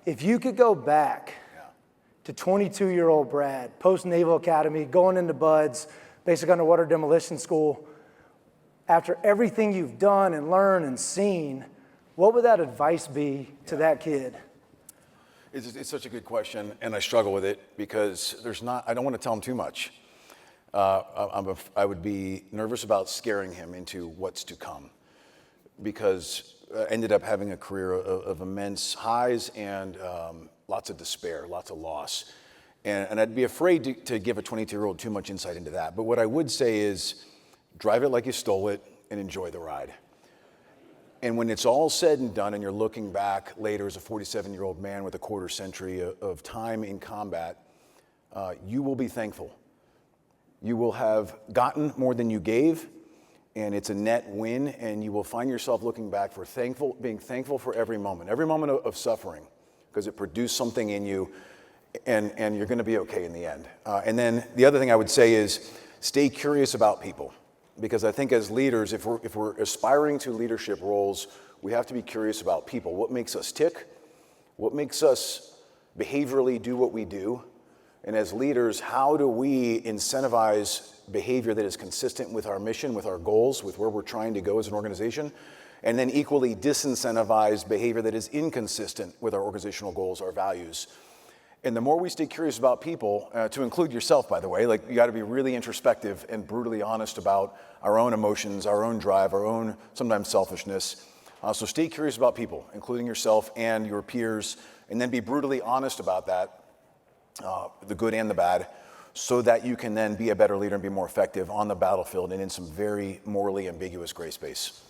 If you could go back to 22-year-old Brad, post-Naval Academy, going into BUD/S, basic underwater demolition school, after everything you've done and learned and seen, what would that advice be to that kid? It's such a good question, and I struggle with it because I don't want to tell him too much. I would be nervous about scaring him into what's to come, because I ended up having a career of immense highs and lots of despair, lots of loss. And I'd be afraid to give a 22-year-old too much insight into that. But what I would say is drive it like you stole it and enjoy the ride. And when it's all said and done and you're looking back later as a 47-year-old man with a quarter century of time in combat, you will be thankful. You will have gotten more than you gave, and it's a net win, and you will find yourself looking back being thankful for every moment of suffering, because it produced something in you, and you're going to be okay in the end. And then the other thing I would say is stay curious about people, because I think as leaders, if we're aspiring to leadership roles, we have to be curious about people. What makes us tick? What makes us behaviorally do what we do? And as leaders, how do we incentivize behavior that is consistent with our mission, with our goals, with where we're trying to go as an organization? And then equally disincentivize behavior that is inconsistent with our organizational goals, our values. And the more we stay curious about people, to include yourself, by the way, like you got to be really introspective and brutally honest about our own emotions, our own drive, our own sometimes selfishness. So stay curious about people, including yourself and your peers, and then be brutally honest about that, the good and the bad, so that you can then be a better leader and be more effective on the battlefield and in some very morally ambiguous gray space.